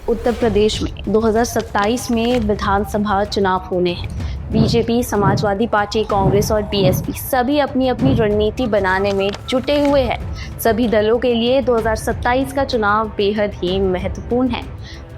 उत्तर प्रदेश में 2027 में विधानसभा चुनाव होने हैं। बीजेपी, समाजवादी पार्टी, कांग्रेस और बीएसपी सभी अपनी अपनी रणनीति बनाने में जुटे हुए हैं। सभी दलों के लिए 2027 का चुनाव बेहद ही महत्वपूर्ण है।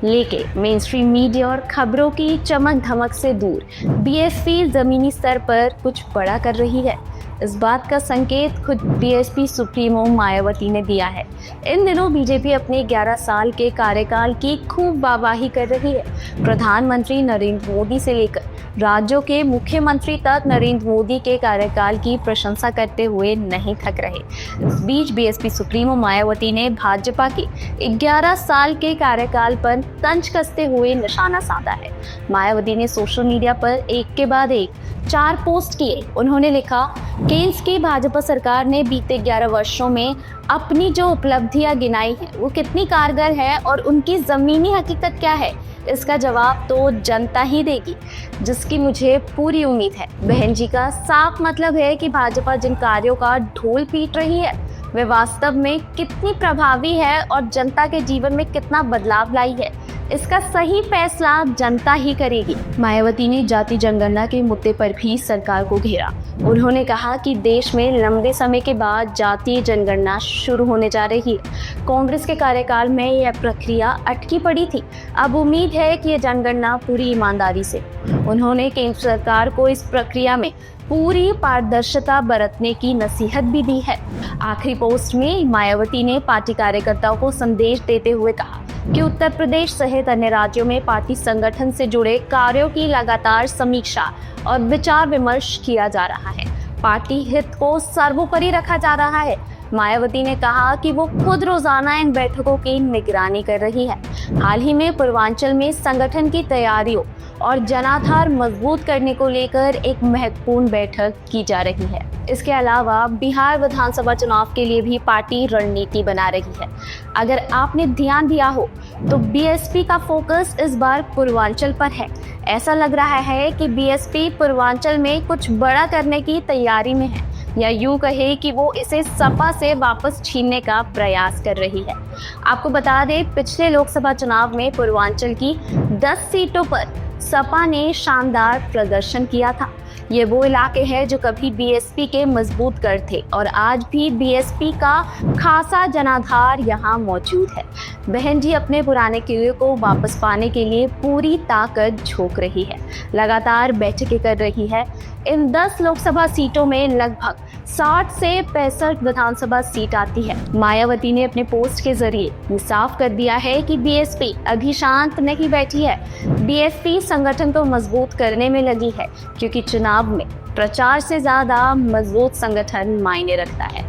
लेकिन मेन स्ट्रीम मीडिया और खबरों की चमक धमक से दूर बीएसपी जमीनी स्तर पर कुछ बड़ा कर रही है। इस बात का संकेत खुद बीएसपी सुप्रीमो मायावती ने दिया है। इन दिनों बीजेपी अपने 11 साल के कार्यकाल की खूब वाहवाही कर रही है। प्रधानमंत्री नरेंद्र मोदी से लेकर राज्यों के मुख्यमंत्री तक नरेंद्र मोदी के कार्यकाल की प्रशंसा करते हुए नहीं थक रहे। इस बीच बीएसपी सुप्रीमो मायावती ने भाजपा के 11 साल के कार्यकाल पर तंज कसते हुए निशाना साधा है। मायावती ने सोशल मीडिया पर एक के बाद एक 4 पोस्ट किए। उन्होंने लिखा, केंद्र की भाजपा सरकार ने बीते 11 वर्षों में अपनी जो उपलब्धियां गिनाई है वो कितनी कारगर है और उनकी जमीनी हकीकत क्या है, इसका जवाब तो जनता ही देगी, जिसकी मुझे पूरी उम्मीद है। बहन जी का साफ मतलब है कि भाजपा जिन कार्यों का ढोल पीट रही है वे वास्तव में कितनी प्रभावी है और जनता के जीवन में कितना बदलाव लाई है, इसका सही फैसला जनता ही करेगी। मायावती ने जाति जनगणना के मुद्दे पर भी सरकार को घेरा। उन्होंने कहा कि देश में लंबे समय के बाद जातीय जनगणना शुरू होने जा रही है। कांग्रेस के कार्यकाल में यह प्रक्रिया अटकी पड़ी थी। अब उम्मीद है कि यह जनगणना पूरी ईमानदारी से। उन्होंने केंद्र सरकार को इस प्रक्रिया में पूरी पारदर्शिता बरतने की नसीहत भी दी है। आखिरी पोस्ट में मायावती ने पार्टी कार्यकर्ताओं को संदेश देते हुए कहा कि उत्तर प्रदेश सहित अन्य राज्यों में पार्टी संगठन से जुड़े कार्यों की लगातार समीक्षा और विचार विमर्श किया जा रहा है। पार्टी हित को सर्वोपरि रखा जा रहा है। मायावती ने कहा कि वो खुद रोजाना इन बैठकों की निगरानी कर रही है। हाल ही में पूर्वांचल में संगठन की तैयारियों और जनाधार मजबूत करने को लेकर एक महत्वपूर्ण बैठक की जा रही है। इसके अलावा बिहार विधानसभा चुनाव के लिए भी पार्टी रणनीति बना रही है। अगर आपने ध्यान दिया हो तो बीएसपी का फोकस इस बार पूर्वांचल पर है। ऐसा लग रहा है कि बीएसपी पूर्वांचल में कुछ बड़ा करने की तैयारी में है, या यूं कहे कि वो इसे सपा से वापस छीनने का प्रयास कर रही है। आपको बता दें, पिछले लोकसभा चुनाव में पूर्वांचल की 10 सीटों पर सपा ने शानदार प्रदर्शन किया था। ये वो इलाके हैं जो कभी बीएसपी के मजबूत गढ़ थे और आज भी बीएसपी का खासा जनाधार यहाँ मौजूद है। बहन जी अपने पुराने किले को वापस पाने के लिए पूरी ताकत झोंक रही है, लगातार बैठकें कर रही है। इन 10 लोकसभा सीटों में लगभग 60 से 65 विधानसभा सीट आती है। मायावती ने अपने पोस्ट के जरिए साफ कर दिया है कि बीएसपी अभी शांत नहीं बैठी है। बीएसपी संगठन को मजबूत करने में लगी है, क्योंकि चुनाव में प्रचार से ज्यादा मजबूत संगठन मायने रखता है।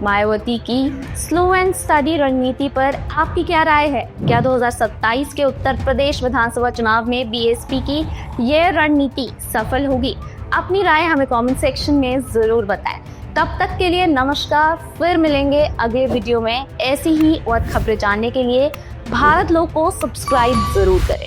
मायावती की स्लो एंड स्टडी रणनीति पर आपकी क्या राय है? क्या 2027 के उत्तर प्रदेश विधानसभा चुनाव में बीएसपी की यह रणनीति सफल होगी? अपनी राय हमें कमेंट सेक्शन में जरूर बताएं। तब तक के लिए नमस्कार, फिर मिलेंगे अगले वीडियो में। ऐसी ही और खबरें जानने के लिए भारत लोग को सब्सक्राइब जरूर करें।